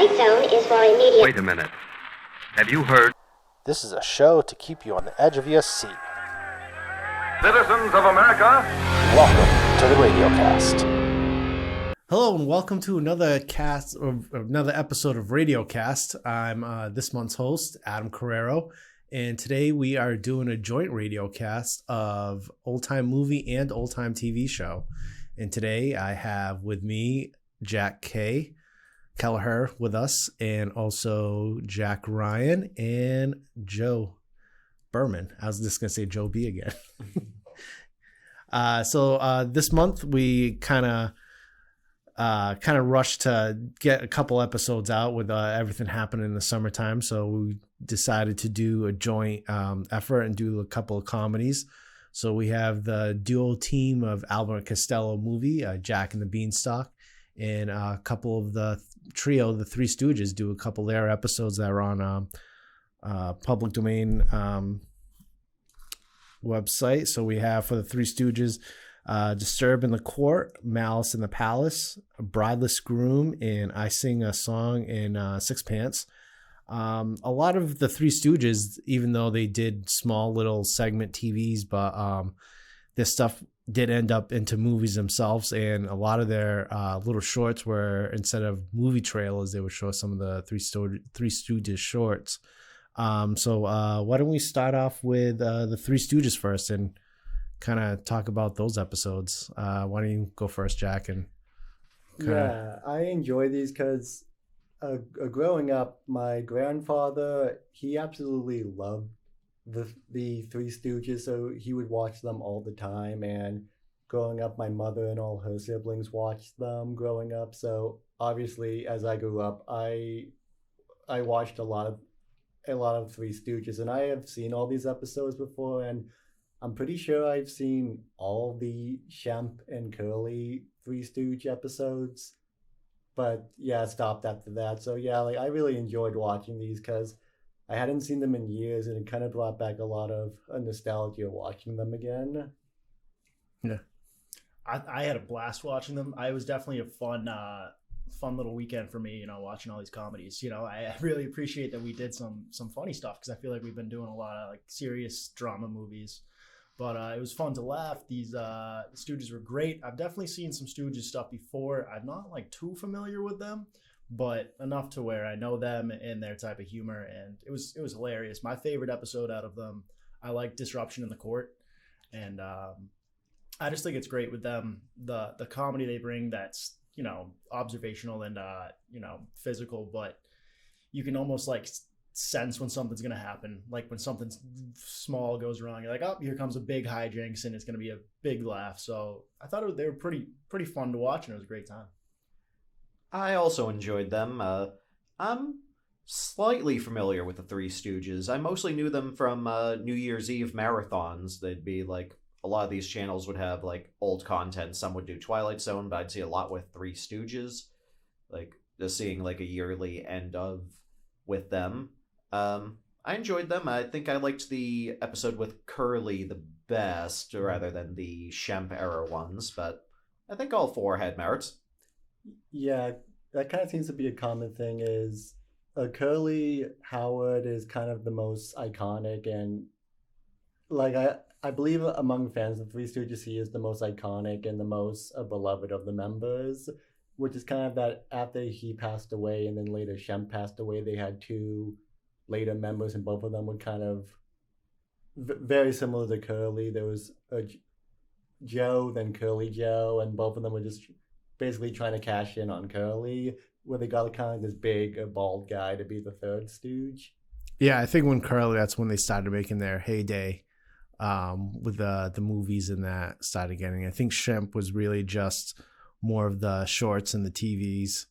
Light zone is for immediate... Wait a minute. Have you heard? This is a show to keep you on the edge of your seat. Citizens of America, Welcome to the Radiocast. Hello and welcome to another episode of Radiocast. I'm this month's host, Adam Carrero, and today we are doing a joint Radiocast of old time movie and old time TV show. And today I have with me Jack K. Kelleher with us, and also Jack Ryan and Joe Berman. I was just gonna say Joe B again. So this month we kind of rushed to get a couple episodes out with everything happening in the summertime. So we decided to do a joint effort and do a couple of comedies. So we have the duo team of Abbott Costello movie, Jack and the Beanstalk, and a couple of the trio, the Three Stooges, do a couple of their episodes that are on public domain website. So we have for the Three Stooges, Disturb in the Court, Malice in the Palace, Brideless Groom, and I Sing a Song in Sixpence. A lot of the Three Stooges, even though they did small little segment TVs, but this stuff did end up into movies themselves, and a lot of their little shorts were, instead of movie trailers, they would show some of the Three Stooges shorts. So why don't we start off with the Three Stooges first and kind of talk about those episodes. Why don't you go first, Jack? And I enjoy these because growing up, my grandfather, he absolutely loved the Three Stooges, so he would watch them all the time. And growing up, my mother and all her siblings watched them growing up. So obviously, as I grew up, I watched a lot of Three Stooges, and I have seen all these episodes before, and I'm pretty sure I've seen all the Shemp and Curly Three Stooge episodes. But yeah, I stopped after that. So yeah, I really enjoyed watching these because I hadn't seen them in years, and it kind of brought back a lot of nostalgia watching them again. Yeah, I had a blast watching them. I was definitely a fun little weekend for me, watching all these comedies. I really appreciate that we did some funny stuff, because I feel like we've been doing a lot of serious drama movies. But it was fun to laugh. These Stooges were great. I've definitely seen some Stooges stuff before. I'm not too familiar with them, but enough to where I know them and their type of humor, and it was hilarious. My favorite episode out of them, I like Disruption in the Court, and I just think it's great with them. The comedy they bring, that's observational and physical, but you can almost sense when something's gonna happen. When something small goes wrong, you're like, oh, here comes a big hijinks, and it's gonna be a big laugh. So I thought they were pretty fun to watch, and it was a great time. I also enjoyed them. I'm slightly familiar with the Three Stooges. I mostly knew them from New Year's Eve marathons. They'd be a lot of these channels would have old content. Some would do Twilight Zone, but I'd see a lot with Three Stooges. Just seeing a yearly end of with them. I enjoyed them. I think I liked the episode with Curly the best, rather than the Shemp era ones, but I think all four had merits. Yeah, that kind of seems to be a common thing, is Curly Howard is kind of the most iconic, and I believe among fans of Three Stooges, he is the most iconic and the most beloved of the members, which is kind of that after he passed away and then later Shemp passed away, they had two later members, and both of them were kind of very similar to Curly. There was Joe, then Curly Joe, and both of them were just basically trying to cash in on Curly, where they got kind of this big bald guy to be the third Stooge. Yeah, I think when Curly, that's when they started making their heyday with the movies, and that started getting. I think Shemp was really just more of the shorts and the TVs,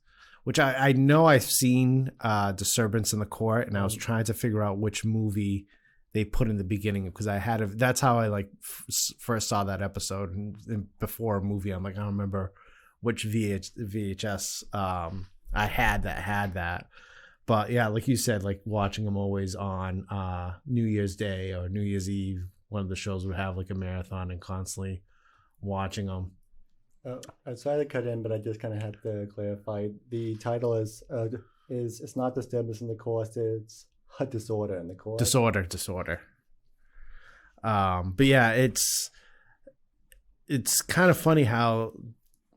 which I know I've seen Disturbance in the Court, and I was trying to figure out which movie they put in the beginning, because that's how I first saw that episode, and before a movie, I'm I don't remember which VHS I had that. But yeah, like you said, watching them always on New Year's Day or New Year's Eve, one of the shows would have a marathon, and constantly watching them. I tried to cut in, but I just kind of had to clarify. The title is is it's not disturbance in the course, it's a disorder in the course. Disorder. But yeah, it's kind of funny how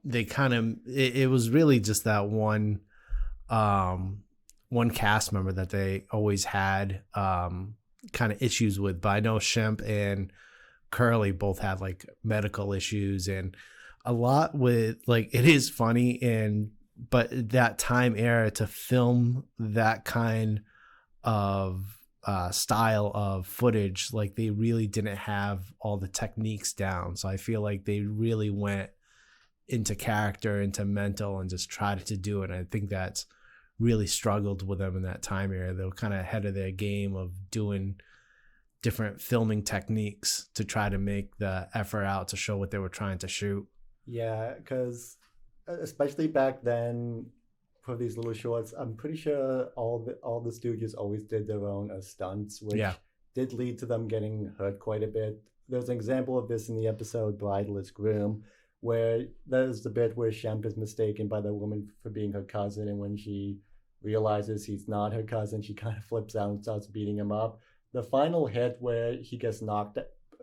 they kind of it was really just that one cast member that they always had kind of issues with. But I know Shemp and Curly both had like medical issues, and a lot with like, it is funny, but that time era to film that kind of style of footage, like they really didn't have all the techniques down. So I feel like they really went into character, into mental, and just tried to do it. And I think that's really struggled with them in that time era. They were kind of ahead of their game of doing different filming techniques to try to make the effort out to show what they were trying to shoot. Yeah, because especially back then for these little shorts, I'm pretty sure all the Stooges always did their own stunts, which did lead to them getting hurt quite a bit. There's an example of this in the episode Bridalist Groom, where there's the bit where Shemp is mistaken by the woman for being her cousin, and when she realizes he's not her cousin, she kind of flips out and starts beating him up. The final hit where he gets knocked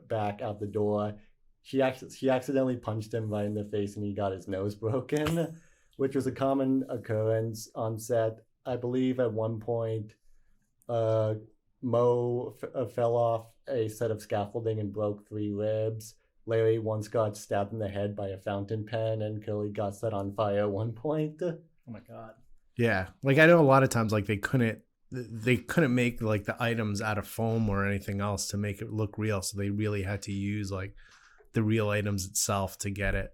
back out the door, she accidentally punched him right in the face and he got his nose broken, which was a common occurrence on set. I believe at one point, Mo fell off a set of scaffolding and broke 3 ribs. Larry once got stabbed in the head by a fountain pen, and Curly got set on fire at one point. Oh my God. Yeah, like I know a lot of times like they couldn't make like the items out of foam or anything else to make it look real, so they really had to use like the real items itself to get it.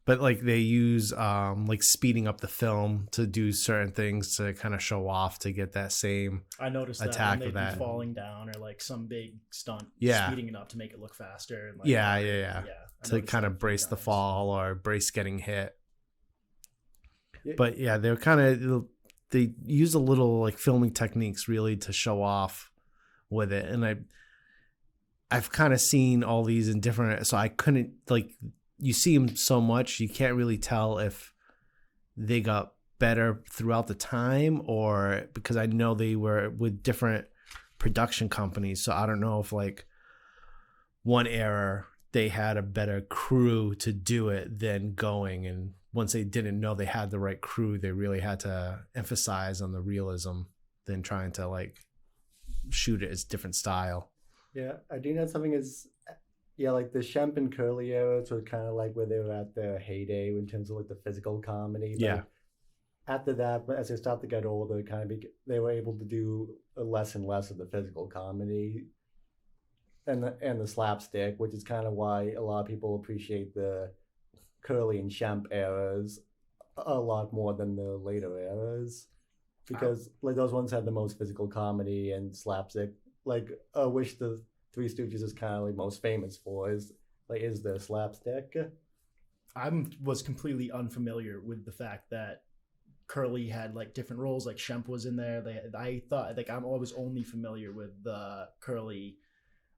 But like they use like speeding up the film to do certain things to kind of show off to get that same I noticed that attack when of they'd that be falling down or like some big stunt, Yeah. speeding it up to make it look faster. And like, Yeah. I To noticed kind that a of few brace the times. fall or brace getting hit. Yeah. But yeah, they're kind of, they use a little like filming techniques really to show off with it. And I've kind of seen all these in different, so I couldn't like, you see them so much, you can't really tell if they got better throughout the time, or because I know they were with different production companies. So I don't know if like one era they had a better crew to do it than going. And once they didn't know they had the right crew, they really had to emphasize on the realism than trying to like shoot it as different style. Yeah, I do know something is, yeah, like the Shemp and Curly eras were kind of like where they were at their heyday in terms of like the physical comedy. But Yeah. after that, as they start to get older, they were able to do less and less of the physical comedy and the slapstick, which is kind of why a lot of people appreciate the Curly and Shemp eras a lot more than the later eras, because like those ones had the most physical comedy and slapstick. Like which the Three Stooges is kind of like most famous for is the slapstick. I was completely unfamiliar with the fact that Curly had like different roles. Like Shemp was in there. I thought like I was only familiar with the Curly.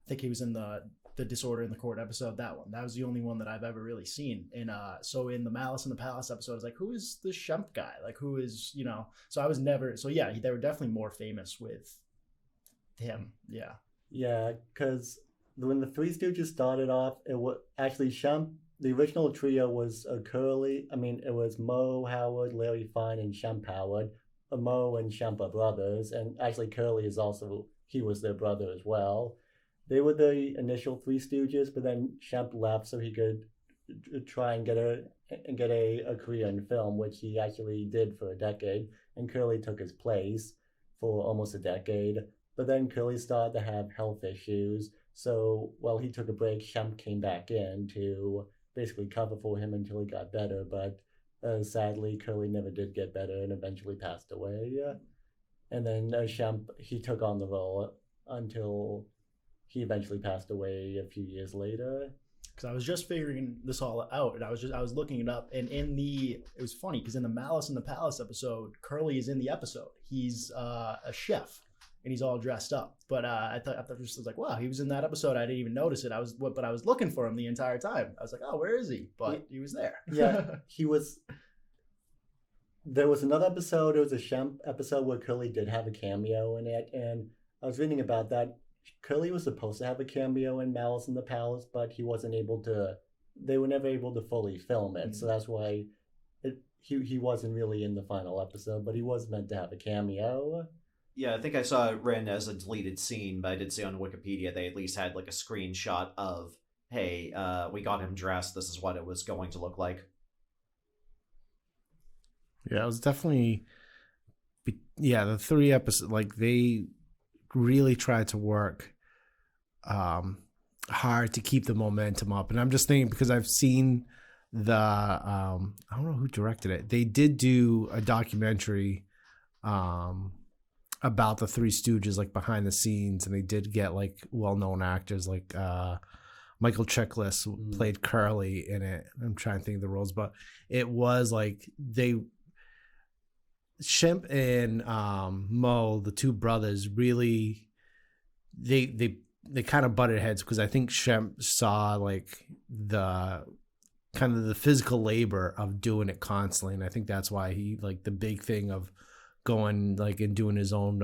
I think he was in the Disorder in the Court episode. That was the only one that I've ever really seen. And so in the Malice in the Palace episode, I was like, who is the Shemp guy? Like who is, you know? So I was never. So yeah, they were definitely more famous with him. Yeah. Yeah, because when the Three Stooges started off, it was actually Shemp. The original trio was it was Mo Howard, Larry Fine, and Shemp Howard. Mo and Shemp are brothers, and actually Curly he was their brother as well. They were the initial Three Stooges, but then Shemp left so he could try and get a career in film, which he actually did for a decade, and Curly took his place for almost a decade. But then Curly started to have health issues, so while he took a break, Shemp came back in to basically cover for him until he got better. But sadly, Curly never did get better and eventually passed away. And then Shemp, he took on the role until he eventually passed away a few years later. Because I was just figuring this all out, and I was looking it up, and it was funny because in the Malice in the Palace episode, Curly is in the episode. He's a chef. And he's all dressed up, but I thought it was like, wow, he was in that episode. I didn't even notice it. But I was looking for him the entire time. I was like, oh, where is he? But he was there. Yeah, he was. there was another episode. It was a Shemp episode where Curly did have a cameo in it, and I was reading about that. Curly was supposed to have a cameo in Malice in the Palace, but he wasn't able to. They were never able to fully film it, so that's why he wasn't really in the final episode. But he was meant to have a cameo. Yeah, I think I saw it written as a deleted scene, but I did see on Wikipedia they at least had like a screenshot of, hey, we got him dressed. This is what it was going to look like. Yeah, it was definitely. Yeah, the 3 episodes, like they really tried to work hard to keep the momentum up, and I'm just thinking because I've seen the I don't know who directed it. They did do a documentary about the Three Stooges, like behind the scenes, and they did get like well-known actors like Michael Chiklis played Curly in it. I'm trying to think of the roles, but it was like Shemp and Mo, the two brothers, really they kind of butted heads because I think Shemp saw like the kind of the physical labor of doing it constantly, and I think that's why he like the big thing of going like and doing his own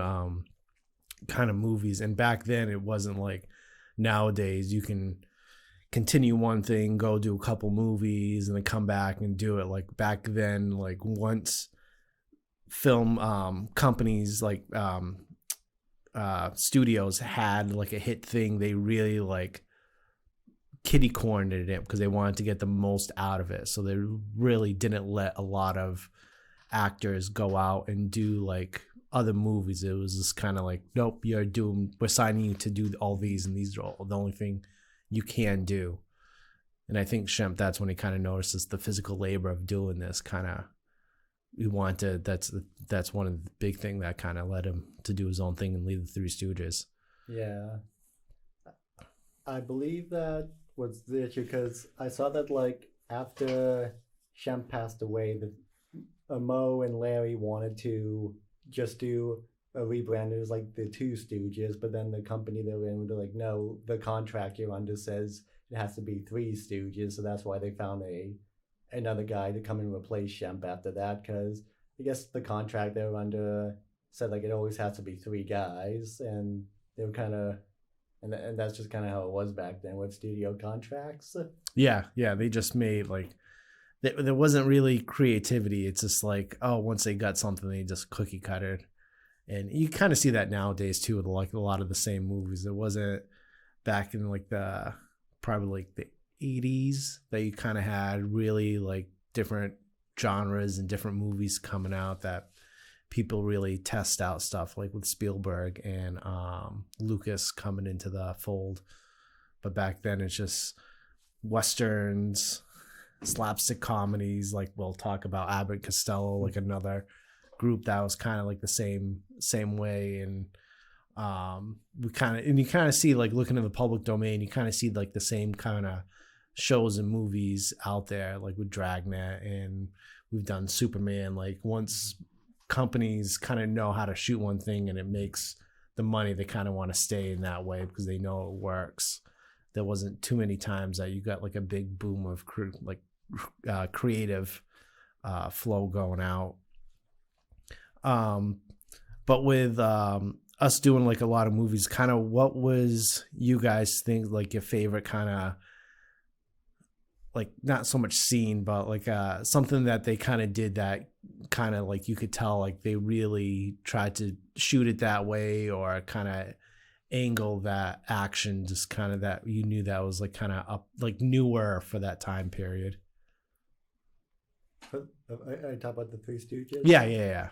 kind of movies. And back then it wasn't like nowadays you can continue one thing, go do a couple movies and then come back and do it. Like back then, like once film companies like studios had like a hit thing, they really like kitty cornered it because they wanted to get the most out of it, so they really didn't let a lot of actors go out and do like other movies. It was just kind of like, nope, we're signing you to do all these, and these are all the only thing you can do. And I think Shemp, that's when he kind of notices the physical labor of doing this. Kind of, that's one of the big thing that kind of led him to do his own thing and leave the Three Stooges. Yeah, I believe that was the issue because I saw that like after Shemp passed away, the Mo and Larry wanted to just do a rebrand. It was like the Two Stooges, but then the company they were in were like, no, the contract you're under says it has to be Three Stooges, so that's why they found another guy to come and replace Shemp after that, because I guess the contract they were under said like it always has to be 3 guys, and they were kind of, and that's just kind of how it was back then with studio contracts. Yeah, they just made like there wasn't really creativity. It's just like, oh, once they got something, they just cookie cuttered. And you kind of see that nowadays too with like a lot of the same movies. It wasn't back in like probably like the 80s that you kind of had really like different genres and different movies coming out that people really test out stuff, like with Spielberg and Lucas coming into the fold. But back then it's just westerns, slapstick comedies, like we'll talk about Abbott Costello, like another group that was kind of like the same way. And you kind of see, like looking in the public domain, you kind of see like the same kind of shows and movies out there, like with Dragnet, and we've done Superman. Like once companies kind of know how to shoot one thing and it makes the money, they kind of want to stay in that way because they know it works. There wasn't too many times that you got like a big boom of creative flow going out. But with us doing like a lot of movies, kind of what was you guys think like your favorite kind of, like not so much scene, but like something that they kind of did that kind of like you could tell like they really tried to shoot it that way, or kind of angle that action just kind of that you knew that was like kind of up, like newer for that time period. I talk about the Three Stooges. Yeah.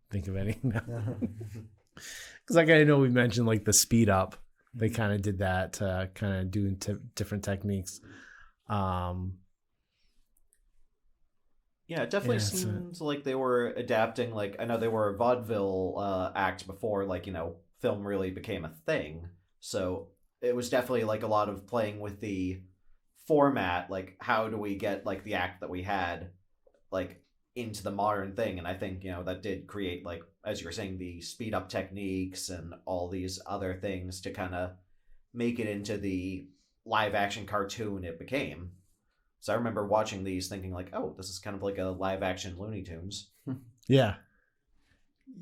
Think of any? Because like I know we mentioned like the speed up, they kind of did that to kind of do different techniques. Yeah, it definitely seems like they were adapting. Like I know they were a vaudeville act before, like, you know, film really became a thing. So it was definitely like a lot of playing with the format, like how do we get like the act that we had like into the modern thing. And I think, you know, that did create, like as you were saying, the speed up techniques and all these other things to kind of make it into the live action cartoon it became. So I remember watching these thinking like, oh, this is kind of like a live action Looney Tunes. Yeah.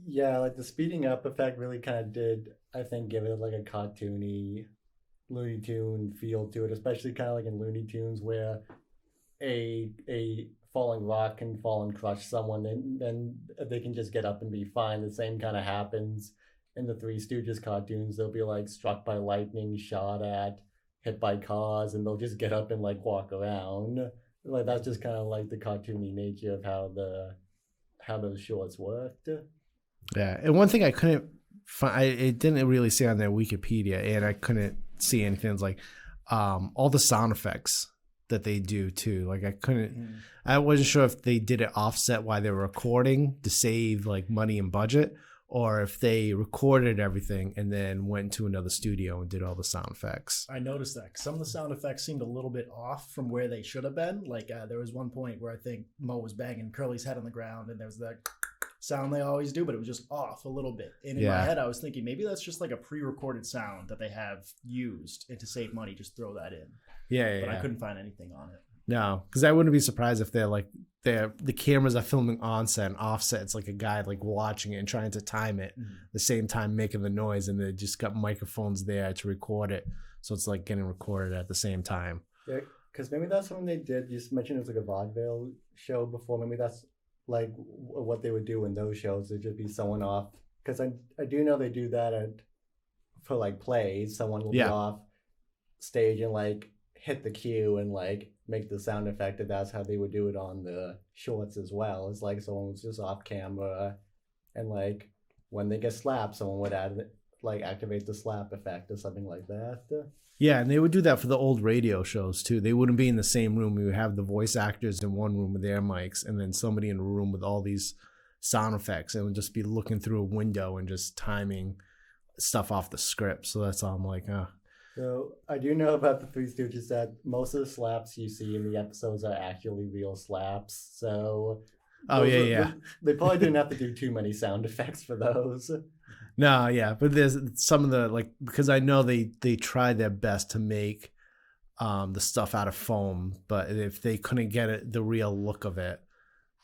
Yeah, like the speeding up effect really kind of did, I think, give it like a cartoony Looney Tune feel to it, especially kind of like in Looney Tunes where a falling rock can fall and crush someone, and then they can just get up and be fine. The same kind of happens in the Three Stooges cartoons. They'll be like struck by lightning, shot at, hit by cars, and they'll just get up and like walk around. Like that's just kind of like the cartoony nature of how those shorts worked. Yeah, and one thing I couldn't find, it didn't really say on their Wikipedia, and I couldn't see anything. It's like all the sound effects that they do too. Like I wasn't sure if they did it offset while they were recording to save like money and budget, or if they recorded everything and then went to another studio and did all the sound effects. I noticed that 'cause some of the sound effects seemed a little bit off from where they should have been. Like there was one point where I think Mo was banging Curly's head on the ground, and there was that sound they always do, but it was just off a little bit. And in my head, I was thinking maybe that's just like a pre-recorded sound that they have used, and to save money, just throw that in. But I couldn't find anything on it. No, because I wouldn't be surprised if the cameras are filming on set and offset. It's like a guy like watching it and trying to time it the same time making the noise, and they just got microphones there to record it, so it's like getting recorded at the same time. Yeah, because maybe that's something they did. You just mentioned it was like a vaudeville show before. Maybe that's like what they would do in those shows. There'd just be someone off. Because I do know they do that for like plays. Someone will be off stage and like hit the cue and like make the sound effect, and that's how they would do it on the shorts as well. It's like someone was just off camera, and like when they get slapped, someone would activate the slap effect or something like that. Yeah, and they would do that for the old radio shows too. They wouldn't be in the same room. We would have the voice actors in one room with their mics, and then somebody in a room with all these sound effects, and would just be looking through a window and just timing stuff off the script. So that's all I'm like, So I do know about the Three Stooges that most of the slaps you see in the episodes are actually real slaps. So they probably didn't have to do too many sound effects for those. No, yeah, but there's some of the because I know they tried their best to make the stuff out of foam, but if they couldn't get the real look of it,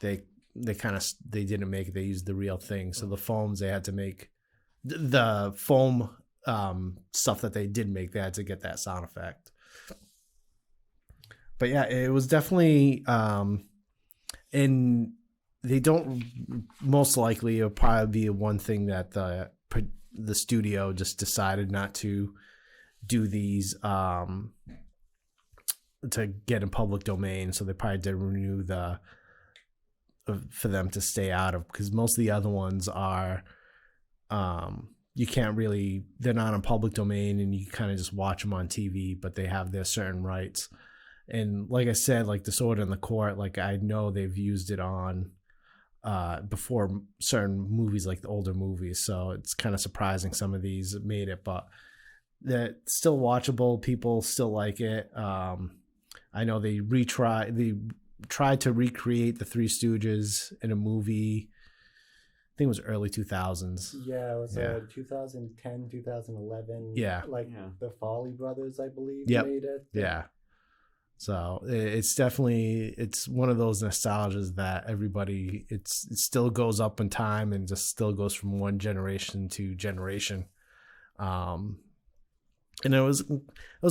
they didn't make it. They used the real thing. So the foams they had to make the foam stuff that they did make, they had to get that sound effect. But yeah, it was definitely and they don't, most likely it'll probably be one thing that the studio just decided not to do these to get in public domain, so they probably did renew for them to stay out of, because most of the other ones are you can't really, they're not in public domain and you kind of just watch them on TV, but they have their certain rights. And like I said, like Disorder in the Court, like I know they've used it on before certain movies, like the older movies, so it's kind of surprising some of these made it, but they're still watchable. People still like it. I know they tried to recreate the Three Stooges in a movie. I think it was early 2000s. Yeah, it was 2010, 2011. Yeah. The Farley brothers, I believe, made it. Yeah. So it's definitely, it's one of those nostalgias that everybody, it still goes up in time and just still goes from one generation to generation. And it was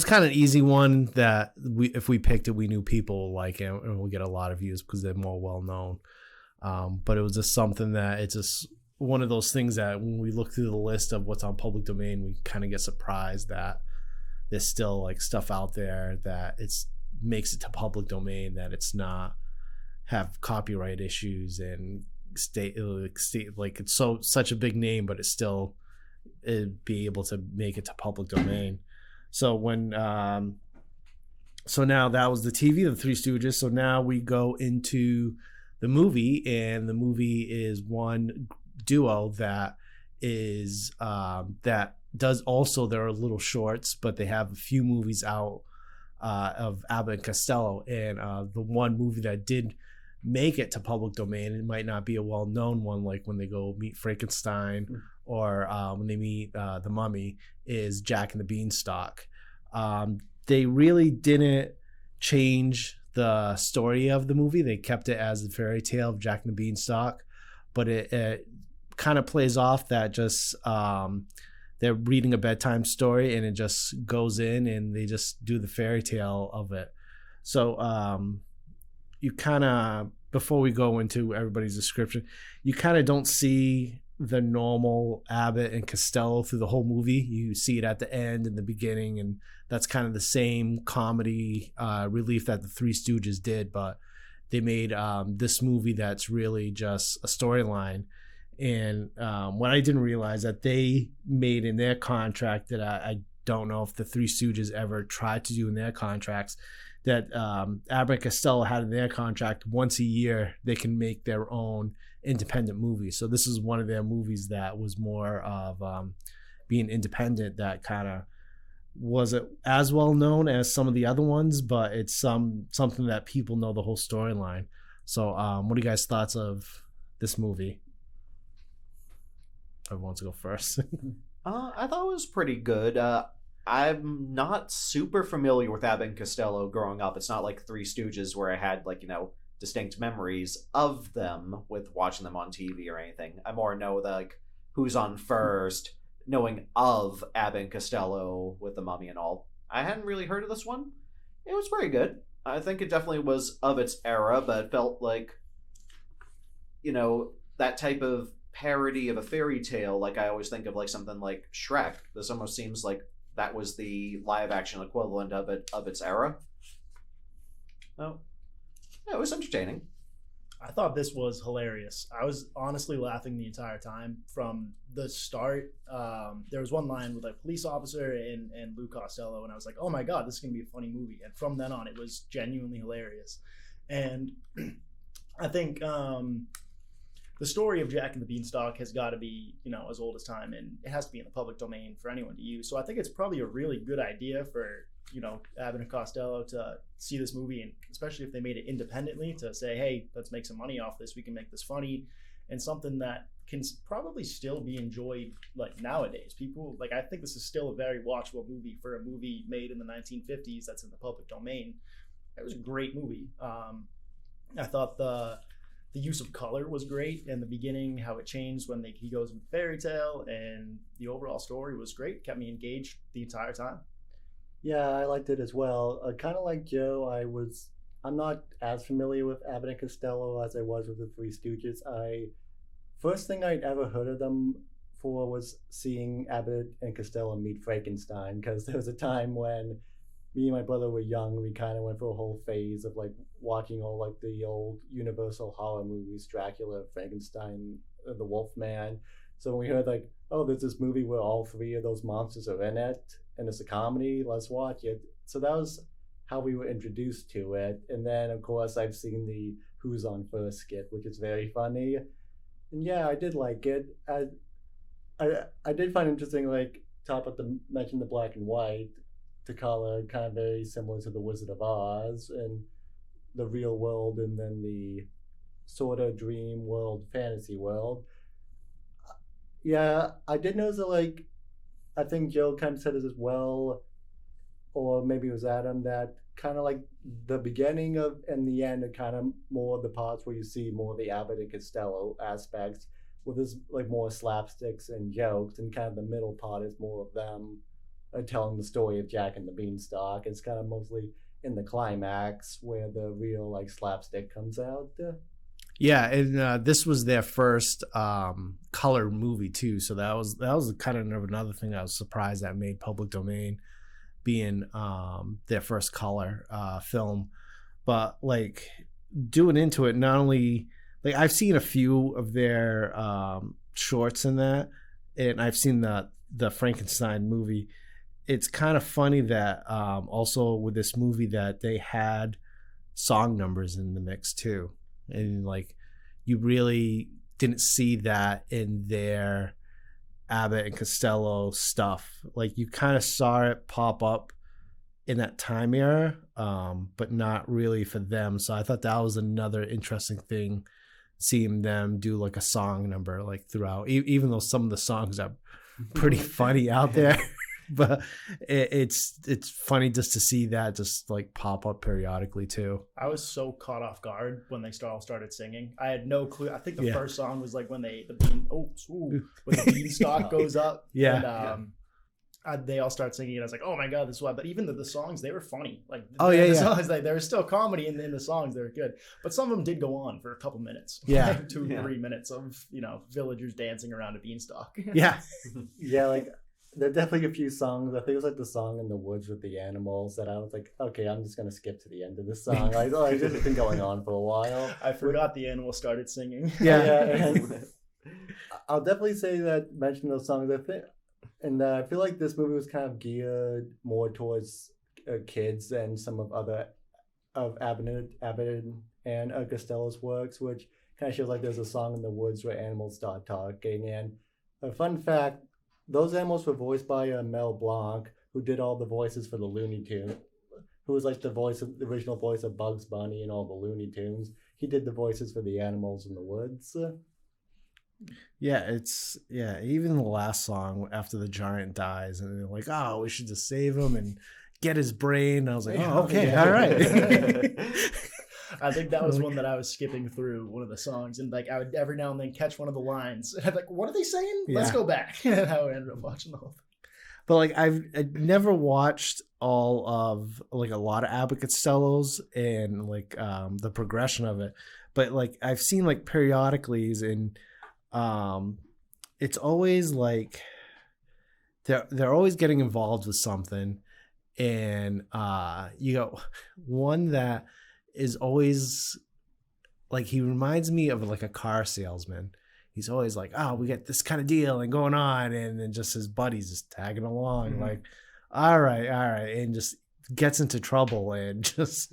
kind of an easy one that if we picked it, we knew people will like it and we'll get a lot of views because they're more well known. But it was just something that it's just one of those things that when we look through the list of what's on public domain, we kind of get surprised that there's still like stuff out there that makes it to public domain, that it's not have copyright issues and state like it's such a big name, but it'd be able to make it to public domain. So when so now that was the TV, the Three Stooges. So now we go into the movie, and the movie is one duo that is that does also their little shorts, but they have a few movies out of Abbott Costello, and the one movie that did make it to public domain, it might not be a well-known one, like when they go meet Frankenstein or when they meet the Mummy, is Jack and the Beanstalk. they really didn't change the story of the movie. They kept it as the fairy tale of Jack and the Beanstalk, but it kind of plays off that just they're reading a bedtime story and it just goes in and they just do the fairy tale of it. So you kind of, before we go into everybody's description, you kind of don't see the normal Abbott and Costello through the whole movie. You see it at the end and the beginning, and that's kind of the same comedy relief that the Three Stooges did, but they made this movie that's really just a storyline. And what I didn't realize that they made in their contract that I don't know if the Three Stooges ever tried to do in their contracts, that Abbott and Costello had in their contract once a year they can make their own independent movie. So this is one of their movies that was more of being independent, that kind of wasn't as well known as some of the other ones, but it's something that people know the whole storyline. So what are you guys' thoughts of this movie? Whoever wants to go first. I thought it was pretty good. I'm not super familiar with Abbott and Costello growing up. It's not like Three Stooges where I had distinct memories of them with watching them on TV or anything. I more know who's on first, knowing of Abbott and Costello with the Mummy and all. I hadn't really heard of this one. It was very good. I think it definitely was of its era, but it felt like, that type of parody of a fairy tale. I always think of something like Shrek. This almost seems like that was the live action equivalent of its era. Oh, yeah, it was entertaining. I thought this was hilarious. I was honestly laughing the entire time from the start. There was one line with a police officer and Lou Costello, and I was like, oh my God, this is going to be a funny movie. And from then on, it was genuinely hilarious. And I think the story of Jack and the Beanstalk has got to be, as old as time, and it has to be in the public domain for anyone to use. So I think it's probably a really good idea for, Abbott and Costello to see this movie, and especially if they made it independently, to say, hey, let's make some money off this. We can make this funny and something that can probably still be enjoyed nowadays. People, I think this is still a very watchable movie for a movie made in the 1950s that's in the public domain. It was a great movie. I thought the use of color was great in the beginning, how it changed when he goes into fairy tale, and the overall story was great. Kept me engaged the entire time. Yeah, I liked it as well. Kind of like Joe, I'm not as familiar with Abbott and Costello as I was with the Three Stooges. First thing I'd ever heard of them for was seeing Abbott and Costello meet Frankenstein, because there was a time when me and my brother were young. We kind of went through a whole phase of watching all the old Universal horror movies, Dracula, Frankenstein, the Wolfman. So when we heard oh, there's this movie where all three of those monsters are in it, and it's a comedy, let's watch it. So that was how we were introduced to it. And then of course I've seen the Who's on First skit, which is very funny. And yeah, I did like it. I did find interesting, topic to mention the black and white to color, kind of very similar to the Wizard of Oz and the real world, and then the sort of dream world, fantasy world. Yeah, I did notice that, I think Joe kind of said it as well, or maybe it was Adam, that kind of the beginning of and the end are kind of more the parts where you see more of the Abbott and Costello aspects, with this more slapsticks and jokes, and kind of the middle part is more of them telling the story of Jack and the Beanstalk. It's kind of mostly in the climax where the real slapstick comes out. Yeah, and this was their first color movie too, so that was kind of another thing I was surprised that made public domain, being their first color film. But doing into it, not only I've seen a few of their shorts in that, and I've seen the Frankenstein movie. It's kind of funny that also with this movie that they had song numbers in the mix too. And you really didn't see that in their Abbott and Costello stuff. You kind of saw it pop up in that time era, but not really for them. So I thought that was another interesting thing, seeing them do a song number throughout, even though some of the songs are pretty funny out there. but it's funny just to see that just like pop up periodically too. I was so caught off guard when they all started singing. I had no clue. I think the first song was like when when the beanstalk goes up. Yeah. And they all start singing, and I was like, "Oh my god, this is why!" But even the songs, they were funny. Like, the songs, like there was still comedy in the songs. They were good, but some of them did go on for a couple minutes. Yeah, like 3 minutes of villagers dancing around a beanstalk. Yeah, yeah. Like there are definitely a few songs. I think it was like the song in the woods with the animals that I was like, okay, I'm just gonna skip to the end of this song. Like, it's just been going on for a while. I forgot the animals started singing. Yeah. And I'll definitely say that mention those songs. I think. And I feel like this movie was kind of geared more towards kids than some of Abbott and Costello's works, which kind of shows like there's a song in the woods where animals start talking. And a fun fact, those animals were voiced by Mel Blanc, who did all the voices for the Looney Tunes, who was like the original voice of Bugs Bunny and all the Looney Tunes. He did the voices for the animals in the woods. Yeah, even the last song after the giant dies and they're like, oh, we should just save him and get his brain. I was like, oh, okay, all right. I think that was one that I was skipping through one of the songs, and like I would every now and then catch one of the lines and I'm like, what are they saying? Let's go back. And I ended up watching the whole thing. But like I've never watched all of like a lot of Abbott Costellos and like the progression of it, but like I've seen like periodicallys and it's always like they're always getting involved with something, and you got one that is always like, he reminds me of like a car salesman. He's always like, oh, we got this kind of deal and going on, and then just his buddies just tagging along, like, all right, and just gets into trouble and just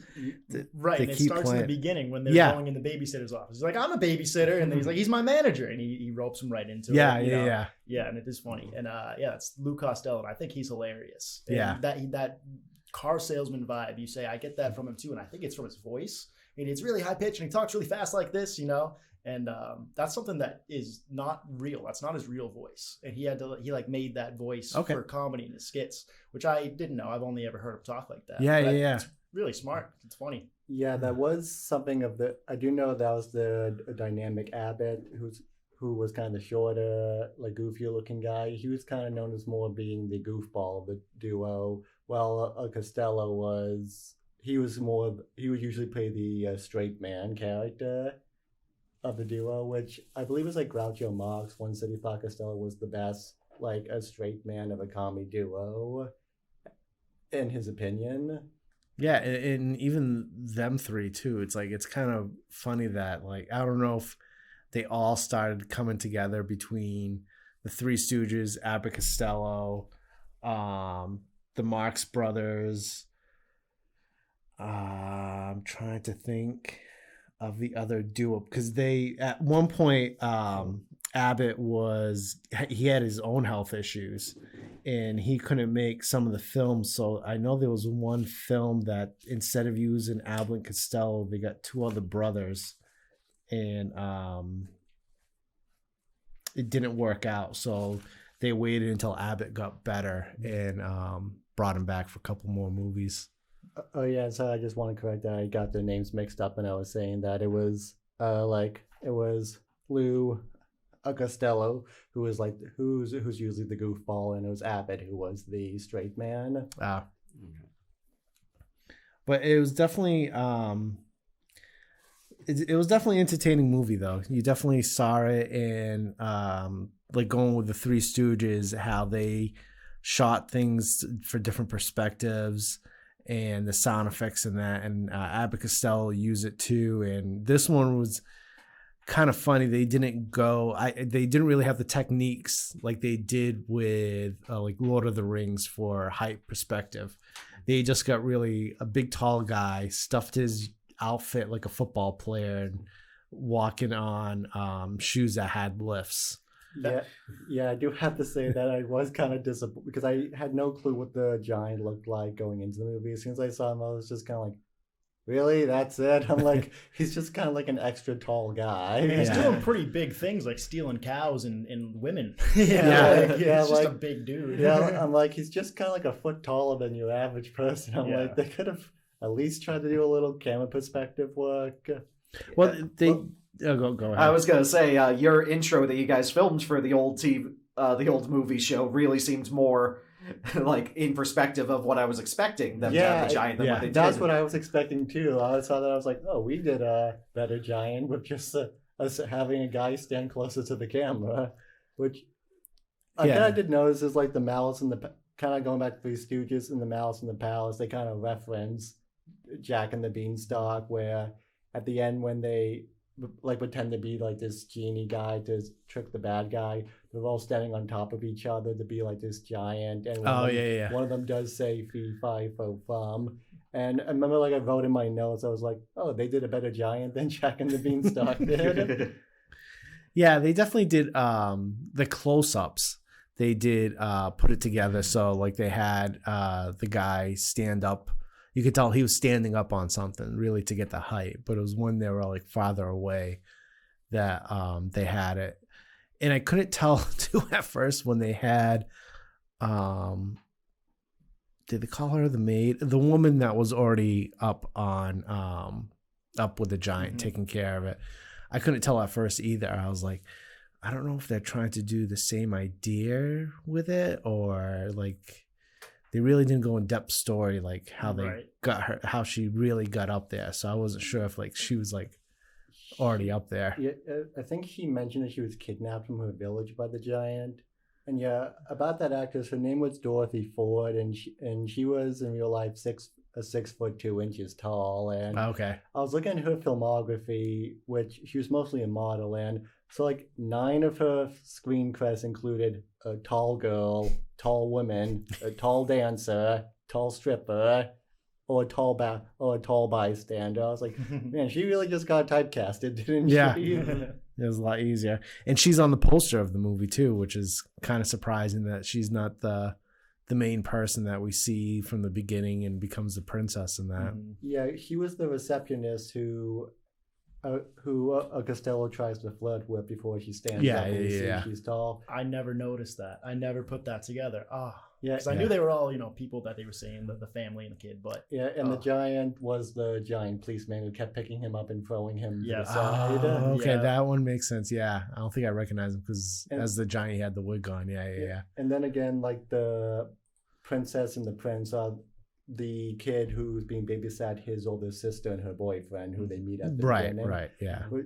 right. And it starts in the beginning when they're going in the babysitter's office. He's like, I'm a babysitter, and then he's like, he's my manager, and he ropes him right into it. Yeah, and it is funny, and it's Lou Costello, and I think he's hilarious. And that car salesman vibe, you say, I get that from him too, and I think it's from his voice. I mean, it's really high pitched, and he talks really fast like this, and that's something that is not real. That's not his real voice, and he made that voice for comedy in his skits, which I didn't know. I've only ever heard him talk like that. It's really smart. It's funny. Yeah, that was something of the. I do know that was the dynamic Abbott, who was kind of the shorter, like goofier looking guy. He was kind of known as more being the goofball of the duo. While Costello was he would usually play the straight man character of the duo, which I believe was like Groucho Marx once said he thought Costello was the best, like a straight man of a comedy duo, in his opinion. Yeah, and even them three too. It's like, it's kind of funny that, like, I don't know if they all started coming together between the Three Stooges, Abbott Costello, the Marx Brothers. I'm trying to think of the other duo, because they at one point Abbott he had his own health issues and he couldn't make some of the films, so I know there was one film that instead of using Abbott Costello, they got two other brothers, and it didn't work out, so they waited until Abbott got better and brought him back for a couple more movies. Oh yeah, so I just want to correct that I got their names mixed up, and I was saying that it was Lou Costello, who was like who's usually the goofball, and it was Abbott who was the straight man. But it was definitely it was definitely an entertaining movie though. You definitely saw it, and like going with the Three Stooges, how they shot things for different perspectives, and the sound effects in that, and Abbott Costello used it too. And this one was kind of funny. They didn't really have the techniques like they did with like Lord of the Rings for height perspective. They just got really a big tall guy, stuffed his outfit like a football player, and walking on shoes that had lifts. Yeah, I do have to say that I was kind of disappointed because I had no clue what the giant looked like going into the movie. As soon as I saw him, I was just kind of like, really? That's it? I'm like, he's just kind of like an extra tall guy. He's Yeah. doing pretty big things like stealing cows and women. Yeah, He's yeah, just like- a big dude. Yeah, I'm like, he's just kind of like a foot taller than your average person. I'm Yeah. like, they could have at least tried to do a little camera perspective work. Well, they Well, go ahead. I was gonna say your intro that you guys filmed for the old the old movie show really seemed more like in perspective of what I was expecting them to Yeah, have the giant than yeah. what they did. That's what I was expecting too. I saw that, I was like, oh, we did a better giant with just us having a guy stand closer to the camera, which I Yeah. kind of did notice is like the Malice and the kind of going back to Three Stooges and the Malice in the Palace. They kind of reference Jack and the Beanstalk, where at the end when they like pretend to be like this genie guy to trick the bad guy, they're all standing on top of each other to be like this giant. And one Oh, of them, yeah. one of them does say fee fi fo fum. And I remember like I wrote in my notes, I was like, oh, they did a better giant than Jack and the Beanstalk did. Yeah, they definitely did the close-ups. They did put it together so like they had the guy stand up. You could tell he was standing up on something really to get the height, but it was when they were like farther away that they had it. And I couldn't tell too at first when they had did they call her the maid? The woman that was already up on up with the giant taking care of it. I couldn't tell at first either. I was like, I don't know if they're trying to do the same idea with it or like they really didn't go in depth story like how they Right. got her, how she really got up there. So I wasn't sure if like she was like already up there. Yeah, I think she mentioned that she was kidnapped from her village by the giant. And yeah, about that actress, her name was Dorothy Ford, and she was in real life 6'2" tall. And Okay. I was looking at her filmography, which she was mostly a model, and so like 9 of her screen credits included a tall girl, tall woman, a tall dancer, tall stripper, or a tall bystander. I was like, man, she really just got typecasted, didn't Yeah. she? It was a lot easier. And she's on the poster of the movie too, which is kind of surprising that she's not the main person that we see from the beginning and becomes the princess in that. Yeah, she was the receptionist who Costello tries to flirt with before she stands Yeah, up and yeah, sees yeah. she's tall. I never noticed that. I never put that together. Yeah, Because I Yeah. knew they were all, people that they were saying, the family and the kid, but yeah, and the Oh. giant was the giant policeman who kept picking him up and throwing him to the Yes. side. Oh, okay, Yeah. that one makes sense. Yeah, I don't think I recognize him because And- as the giant, he had the wig on. Yeah. And then again, like the princess and the prince are the kid who's being babysat his older sister and her boyfriend, who they meet at the Right, beginning. right, yeah. But,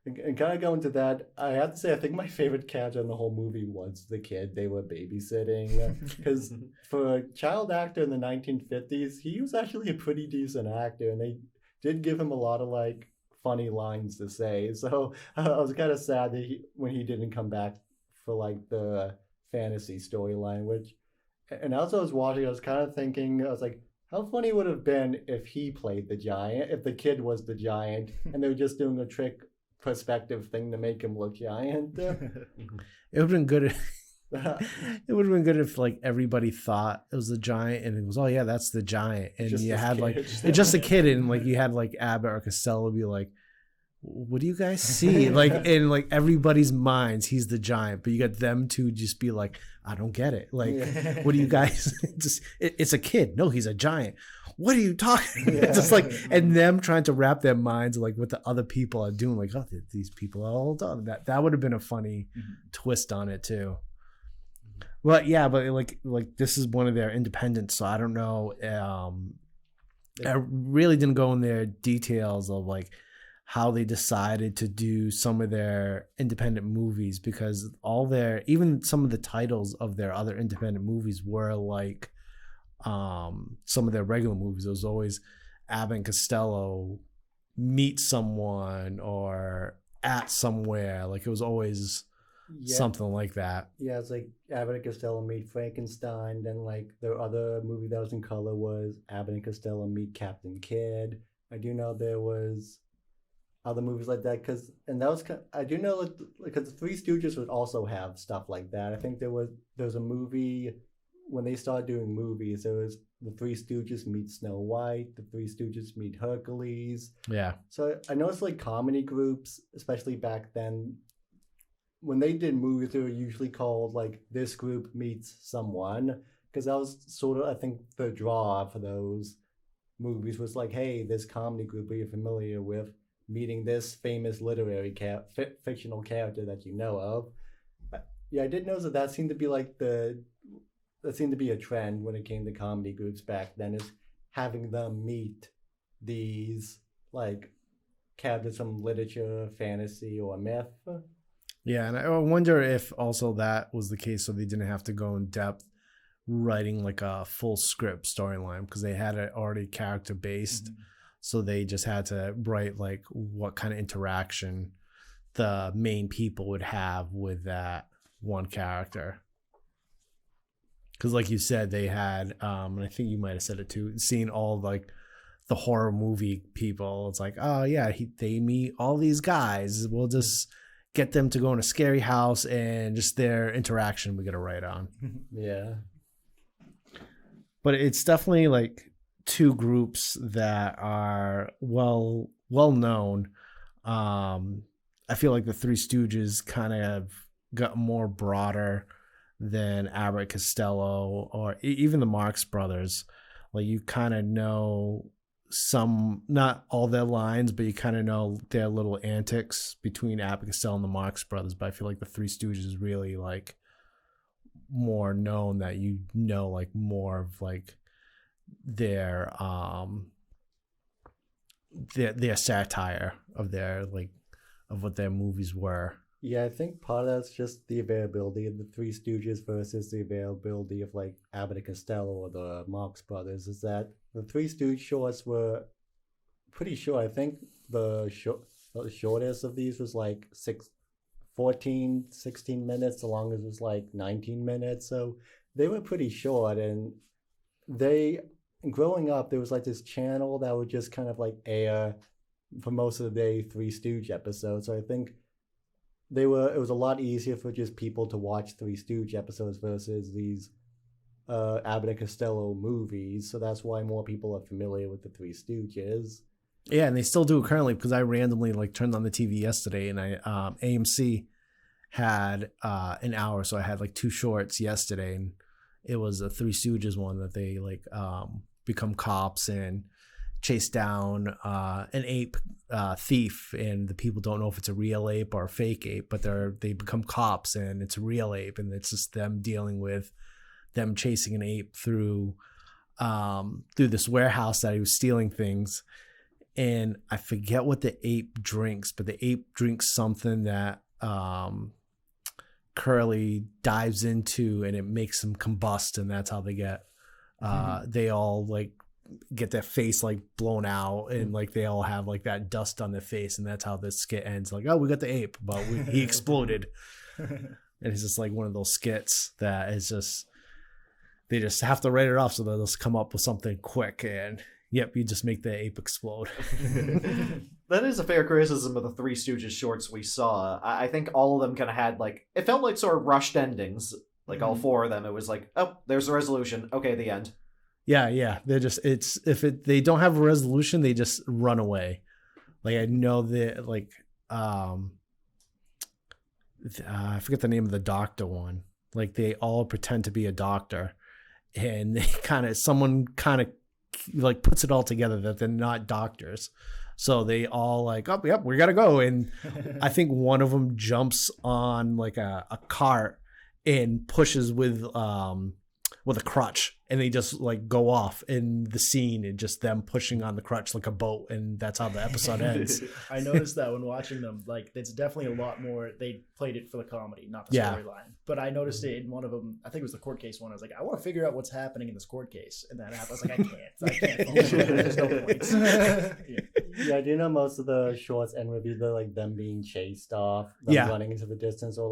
and kind of go into that, I have to say, I think my favorite character in the whole movie was the kid they were babysitting. Because for a child actor in the 1950s, he was actually a pretty decent actor, and they did give him a lot of like funny lines to say. So I was kind of sad that when he didn't come back for like the fantasy storyline, which, and as I was watching, I was kind of thinking, I was like, how funny would it have been if he played the giant, if the kid was the giant, and they were just doing a trick perspective thing to make him look giant. It would have been good. It would have been good if like everybody thought it was the giant, and it was, oh yeah, that's the giant, and Just you this had like kid. it's just a kid, and like you had like Abbott or Costello be like, what do you guys see? Like in like everybody's minds, he's the giant, but you got them to just be like, I don't get it. Like, Yeah. what do you guys just? It's a kid. No, he's a giant. What are you talking? Yeah. Just like, and them trying to wrap their minds like what the other people are doing. Like, oh, these people are all done. That would have been a funny twist on it too. Well, yeah, but like this is one of their independents, so I don't know. I really didn't go in their details of like how they decided to do some of their independent movies, because even some of the titles of their other independent movies were like some of their regular movies. It was always Abbott and Costello meet someone or at somewhere. Like it was always something like that. Yeah, it's like Abbott and Costello meet Frankenstein. Then like the other movie that was in color was Abbott and Costello meet Captain Kidd. I do know there was other movies like that, I do know because the Three Stooges would also have stuff like that. I think there was a movie when they started doing movies. There was the Three Stooges meet Snow White, the Three Stooges meet Hercules. Yeah. So I noticed like comedy groups, especially back then, when they did movies, they were usually called like this group meets someone, because that was sort of, I think, the draw for those movies was like, hey, this comedy group you're familiar with meeting this famous literary fictional character that you know of. Yeah, I did notice that seemed to be like that seemed to be a trend when it came to comedy groups back then, is having them meet these like characters from literature, fantasy, or myth. Yeah, and I wonder if also that was the case, so they didn't have to go in depth writing like a full script storyline, because they had it already character based. So they just had to write like what kind of interaction the main people would have with that one character. Because like you said, they had, and I think you might have said it too, seeing all like the horror movie people. It's like, oh yeah, they meet all these guys. We'll just get them to go in a scary house, and just their interaction we got to write on. Yeah. But it's definitely like two groups that are well known. I feel like the Three Stooges kind of got more broader than Abbott Costello or even the Marx Brothers. Like you kind of know some, not all their lines, but you kind of know their little antics between Abbott Costello and the Marx Brothers. But I feel like the Three Stooges is really like more known, that you know like more of like their satire of their like of what their movies were. Yeah, I think part of that's just the availability of the Three Stooges versus the availability of like Abbott and Costello or the Marx Brothers. Is that the Three Stooges shorts were pretty short. I think the shortest of these was like 16 minutes. The longest was like 19 minutes. So they were pretty short. And growing up, there was like this channel that would just kind of like air for most of the day Three Stooge episodes. So I think it was a lot easier for just people to watch Three Stooge episodes versus these Abbott and Costello movies. So that's why more people are familiar with the Three Stooges. Yeah, and they still do it currently, because I randomly like turned on the TV yesterday, and I AMC had an hour, so I had like two shorts yesterday, and it was a Three Stooges one that they like become cops and chase down an ape thief, and the people don't know if it's a real ape or a fake ape, but they become cops and it's a real ape, and it's just them dealing with them chasing an ape through this warehouse that he was stealing things. And I forget what the ape drinks, but the ape drinks something that Curly dives into, and it makes them combust, and that's how they get they all like get their face like blown out, and like they all have like that dust on their face, and that's how this skit ends. Like, oh, we got the ape, but he exploded. And it's just like one of those skits that is just, they just have to write it off so they'll just come up with something quick, and yep, you just make the ape explode. That is a fair criticism of the Three Stooges shorts we saw. I think all of them kind of had like, it felt like sort of rushed endings. Like all four of them, it was like, oh, there's a resolution. Okay, the end. Yeah. They're just, they don't have a resolution, they just run away. Like I know that like I forget the name of the doctor one. Like they all pretend to be a doctor, and they someone like puts it all together that they're not doctors. So they all like, oh, yep, we gotta go. And I think one of them jumps on like a cart and pushes with a crutch, and they just like go off in the scene, and just them pushing on the crutch like a boat, and that's how the episode ends. I noticed that when watching them, like it's definitely a lot more. They played it for the comedy, not the storyline. But I noticed it in one of them. I think it was the court case one. I was like, I want to figure out what's happening in this court case, and then I was like, I can't. There's no points. Yeah, I do know most of the shorts end with either like them being chased off, them running into the distance, or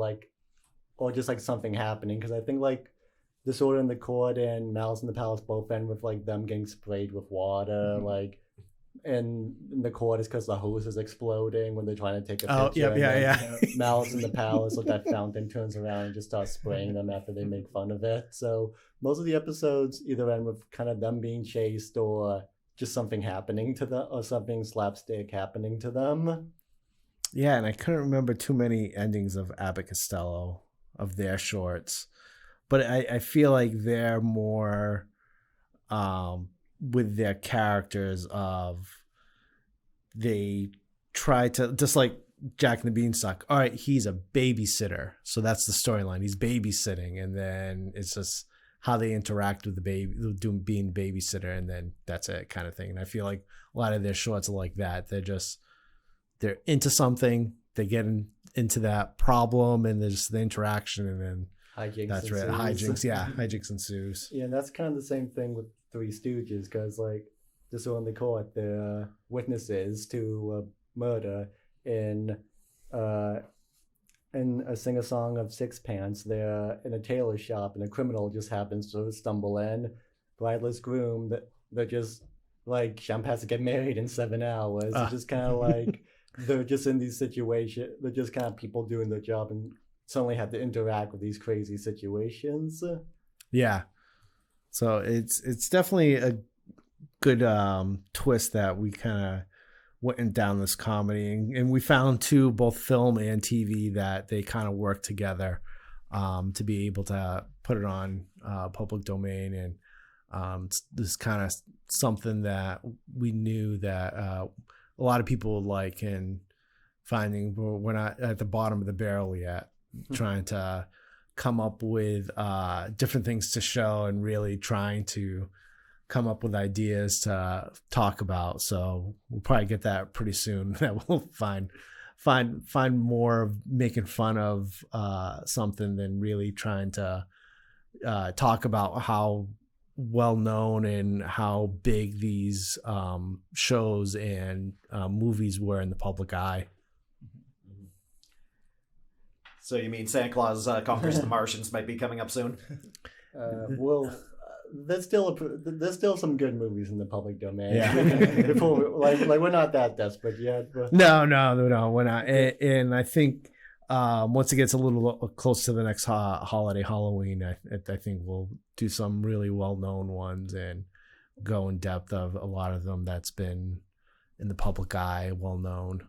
just like something happening. Because I think like Disorder in the Court and Malice in the Palace both end with like them getting sprayed with water. Like in the court is because the hose is exploding when they're trying to take a Oh, picture. yeah. Malice in the Palace with that fountain turns around and just starts spraying them after they make fun of it. So most of the episodes either end with kind of them being chased or just something happening to them or something slapstick happening to them. Yeah, and I couldn't remember too many endings of Abbott Costello of their shorts, but I feel like they're more with their characters of they try to, just like Jack and the Beanstalk. All right, he's a babysitter, so that's the storyline. He's babysitting, and then it's just how they interact with the baby, being babysitter, and then that's it, kind of thing. And I feel like a lot of their shorts are like that. They're into something, they get into that problem, and there's the interaction, and then Hijinks that's right, hijinks ensues. Yeah, and that's kind of the same thing with Three Stooges, because like just when they caught the witnesses to murder in a sing-a-song of Sixpence, they're in a tailor shop, and a criminal just happens to stumble in, brideless groom. They're just like, Champ has to get married in 7 hours. It's just kind of like they're just in these situations. They're just kind of people doing their job and suddenly have to interact with these crazy situations. Yeah. So it's definitely a good twist that we kind of went down this comedy, and we found too, both film and TV, that they kind of work together to be able to put it on public domain, and this kind of something that we knew that a lot of people would like, and finding we're not at the bottom of the barrel yet, trying to come up with different things to show, and really trying to come up with ideas to talk about. So we'll probably get that pretty soon. That we'll find more of making fun of something than really trying to talk about how well known and how big these shows and movies were in the public eye. So you mean Santa Claus Conquers the Martians might be coming up soon? Well, there's still some good movies in the public domain. Yeah. Before like we're not that desperate yet. But... No, we're not. And I think once it gets a little close to the next holiday, Halloween, I think we'll do some really well-known ones and go in depth of a lot of them that's been in the public eye, well-known.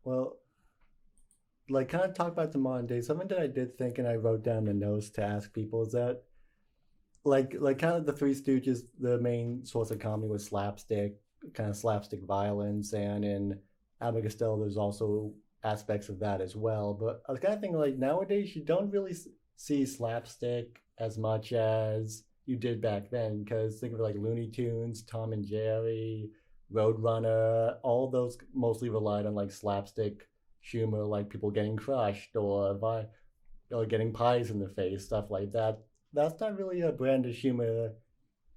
Well, like kind of talk about the modern day. Something that I did think, and I wrote down the notes to ask people, is that like kind of the Three Stooges, the main source of comedy was slapstick, kind of slapstick violence, and in Abbott Costello there's also aspects of that as well. But I was kind of thinking, like, nowadays you don't really see slapstick as much as you did back then, because think of like Looney Tunes, Tom and Jerry, Roadrunner, all those mostly relied on like slapstick humor, like people getting crushed or getting pies in the face, stuff like that. That's not really a brand of humor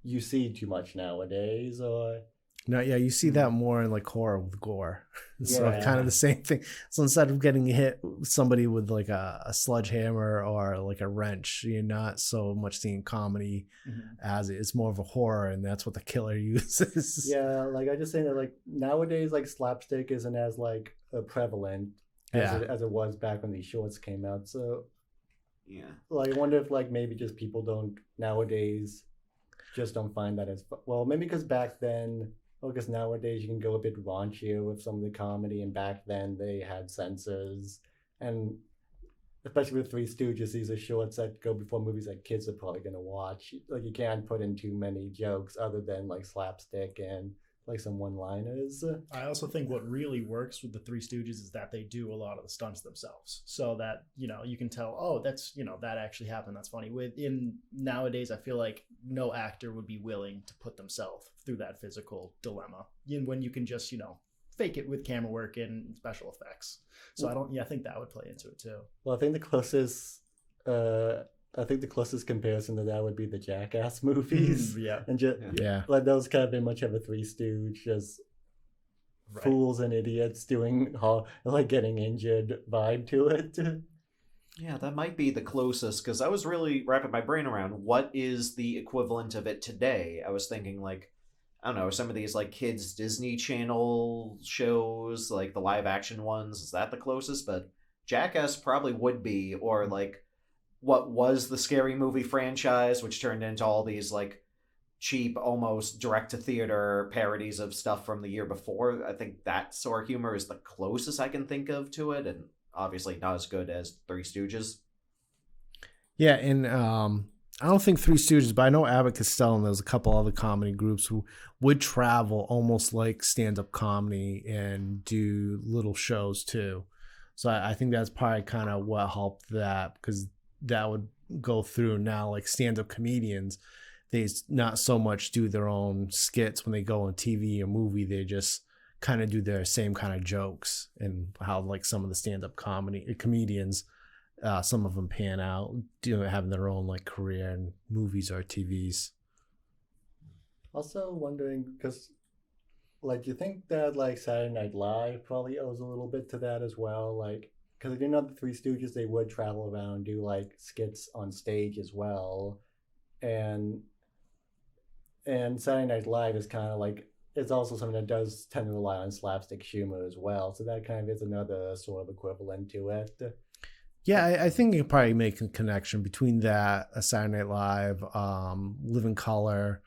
you see too much nowadays. Or no, yeah, you see that more in like horror with gore. So Yeah. kind of the same thing. So instead of getting hit somebody with like a sledgehammer or like a wrench, you're not so much seeing comedy as it's more of a horror, and that's what the killer uses. yeah, like I just saying that like nowadays like slapstick isn't as like prevalent as it was back when these shorts came out. So Yeah. like I wonder if like maybe just people don't nowadays just don't find that as well, maybe because back then, because nowadays you can go a bit raunchier with some of the comedy, and back then they had censors, and especially with Three Stooges, these are shorts that go before movies that kids are probably going to watch. Like you can't put in too many jokes other than like slapstick and like some one-liners. I also think what really works with the Three Stooges is that they do a lot of the stunts themselves, so that you can tell, oh, that's that actually happened. That's funny. Nowadays, I feel like no actor would be willing to put themselves through that physical dilemma when you can just fake it with camera work and special effects. So I think that would play into it too. Well, I think the closest comparison to that would be the Jackass movies. Yeah. And just like those kind of very much have a Three Stooge, just Right. fools and idiots doing like getting injured vibe to it. Yeah, that might be the closest, because I was really wrapping my brain around what is the equivalent of it today. I was thinking like, I don't know, some of these like kids Disney Channel shows, like the live action ones. Is that the closest? But Jackass probably would be, or like what was the Scary Movie franchise, which turned into all these like cheap, almost direct to theater parodies of stuff from the year before. I think that sort of humor is the closest I can think of to it, and obviously not as good as Three Stooges. Yeah, and I don't think Three Stooges, but I know Abbott Costello and there's a couple other comedy groups who would travel almost like stand-up comedy and do little shows too. So I think that's probably kind of what helped that, because that would go through. Now like stand-up comedians, they not so much do their own skits when they go on TV or movie. They just kind of do their same kind of jokes, and how like some of the stand-up comedians, some of them pan out, having their own like career in movies or TVs. Also wondering, because like, do you think that like Saturday Night Live probably owes a little bit to that as well? Like, because I do know the Three Stooges, they would travel around and do like skits on stage as well, and Saturday Night Live is kind of like, it's also something that does tend to rely on slapstick humor as well. So that kind of is another sort of equivalent to it. Yeah, I think you can probably make a connection between that, a Saturday Night Live, Living Color,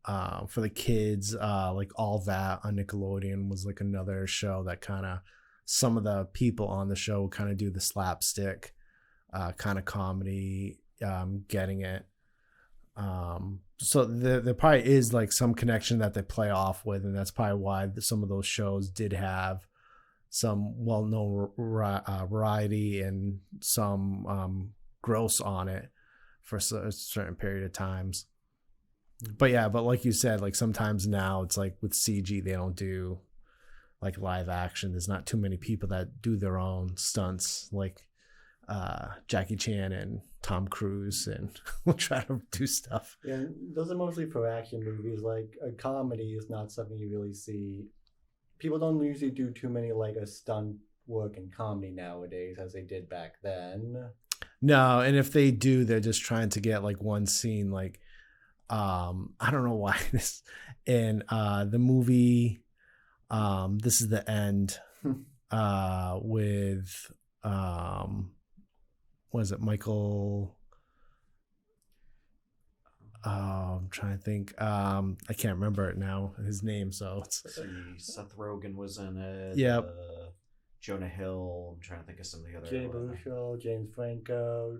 for the kids, like All That on Nickelodeon was like another show that kind of, some of the people on the show kind of do the slapstick kind of comedy, getting it. So there probably is like some connection that they play off with, and that's probably why some of those shows did have some well-known variety and some gross on it for a certain period of times. But yeah, but like you said, like sometimes now it's like with CG, they don't do like live action. There's not too many people that do their own stunts, like Jackie Chan and Tom Cruise, and will try to do stuff. Yeah, those are mostly for action movies. Like a comedy is not something you really see. People don't usually do too many like a stunt work in comedy nowadays as they did back then. No, and if they do, they're just trying to get like one scene. Like I don't know why this in the movie This Is the End with was it Michael? I'm trying to think. I can't remember it now, his name. So it's, Seth Rogen was in it. Yep. Jonah Hill. I'm trying to think of some of the other. Jay Baruchel, James Franco,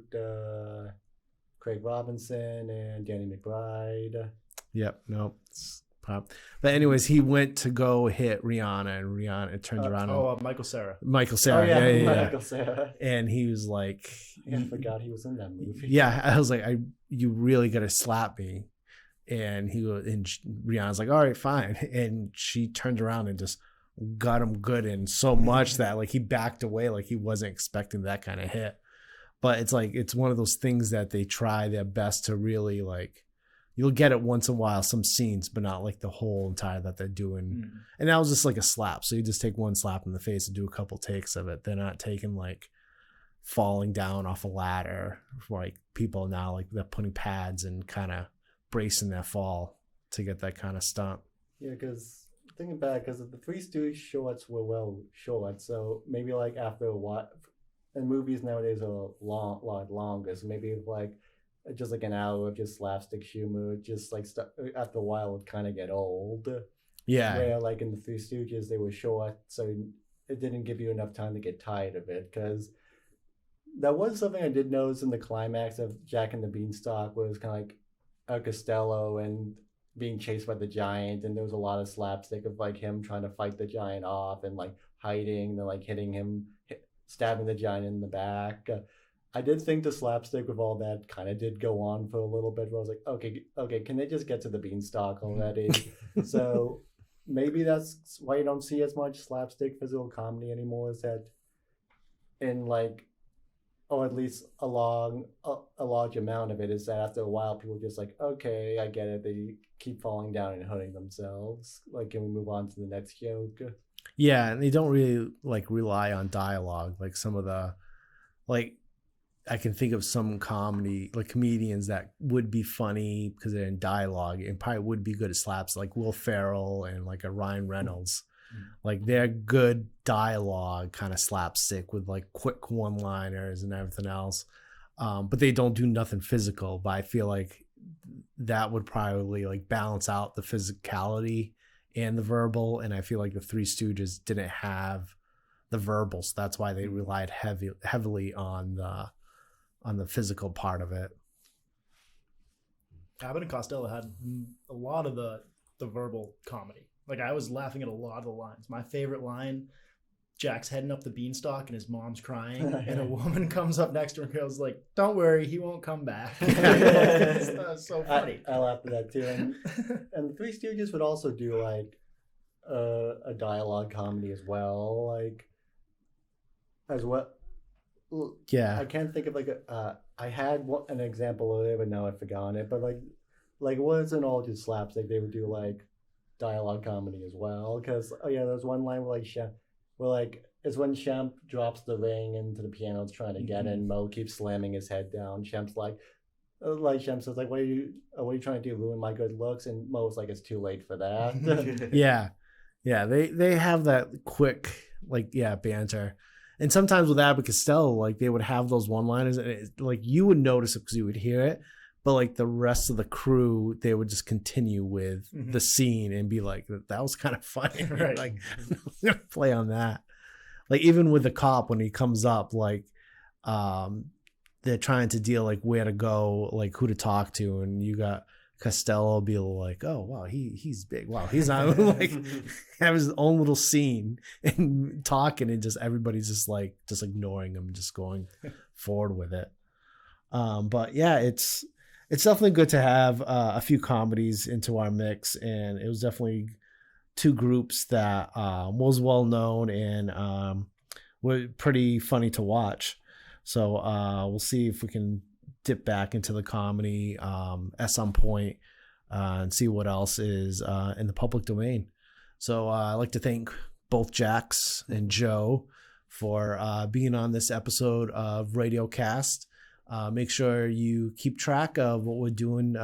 Craig Robinson, and Danny McBride. Yep. Nope. But anyways, he went to go hit Rihanna, and Rihanna turned around. Michael Cera. Michael Cera. Oh, yeah. Michael Cera. And he was like, I forgot he was in that movie. Yeah, I was like, you really gotta slap me. And Rihanna's like, all right, fine. And she turned around and just got him good, and so much that like he backed away, like he wasn't expecting that kind of hit. But it's like, it's one of those things that they try their best to really like, you'll get it once in a while, some scenes, but not like the whole entire that they're doing. And that was just like a slap. So you just take one slap in the face and do a couple takes of it. They're not taking like falling down off a ladder. Like people now, like they're putting pads and kind of bracing their fall to get that kind of stunt. Yeah, because thinking back, because the Three Stooges shorts were well short, so maybe like after a while, and movies nowadays are a lot longer, so maybe like just like an hour of just slapstick humor, just like after a while would kind of get old. Yeah. Where like in the Three Stooges they were short, so it didn't give you enough time to get tired of it. Because that was something I did notice in the climax of Jack and the Beanstalk, where it was kind of like Costello and being chased by the giant, and there was a lot of slapstick of like him trying to fight the giant off and like hiding, then like hitting him, stabbing the giant in the back. I did think the slapstick with all that kind of did go on for a little bit, where I was like, okay, can they just get to the beanstalk already? So maybe that's why you don't see as much slapstick physical comedy anymore, is that in like, or at least a large amount of it is that after a while people are just like, okay, I get it, they keep falling down and hurting themselves. Like, can we move on to the next joke? Yeah, and they don't really like rely on dialogue. Like some of the, like, I can think of some comedians that would be funny because they're in dialogue and probably would be good at slaps, like Will Ferrell and like a Ryan Reynolds. Like they're good dialogue kind of slapstick with like quick one-liners and everything else. But they don't do nothing physical, but I feel like that would probably like balance out the physicality and the verbal. And I feel like the Three Stooges didn't have the verbal, so that's why they relied heavily on the physical part of it. Abbott and Costello had a lot of the verbal comedy. Like I was laughing at a lot of the lines. My favorite line, Jack's heading up the beanstalk and his mom's crying, and a woman comes up next to her and goes like, "Don't worry, he won't come back." That's so funny. I laughed at that too. And the Three Stooges would also do like a dialogue comedy as well, like as what. Yeah, I can't think of like I had an example of it, but now I've forgotten it. But like it wasn't all just slapstick. They would do like dialogue comedy as well. Because there's one line where like it's when Shemp drops the ring into the piano, it's trying to get in. Mo keeps slamming his head down. Shemp's like Shemp says like, what are you trying to do? Ruin my good looks? And Mo's like, it's too late for that. yeah. They have that quick banter. And sometimes with Abbott Costello, like they would have those one-liners, and like you would notice it because you would hear it, but like the rest of the crew, they would just continue with the scene and be like, "That was kind of funny." Right. Like, play on that. Like even with the cop when he comes up, like they're trying to deal like where to go, like who to talk to, and you got Costello be like, "Oh wow, he's big. Wow, he's on like have his own little scene and talking, and just everybody's just ignoring him, and just going forward with it." But yeah, it's definitely good to have a few comedies into our mix, and it was definitely two groups that was well known and were pretty funny to watch. So we'll see if we can dip back into the comedy at some point and see what else is in the public domain. So I'd like to thank both Jax and Joe for being on this episode of Radiocast. Make sure you keep track of what we're doing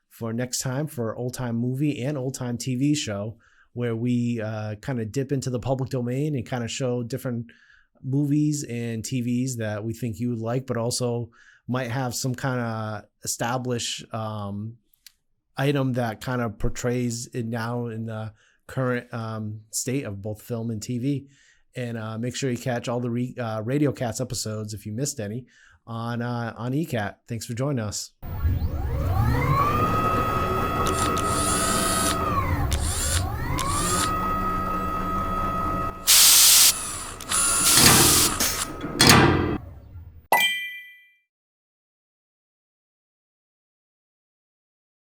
for next time for Old Time Movie and Old Time TV Show, where we kind of dip into the public domain and kind of show different movies and TVs that we think you would like, but also might have some kind of established item that kind of portrays it now in the current state of both film and TV. And make sure you catch all the Radiocast episodes if you missed any on ECAT. Thanks for joining us.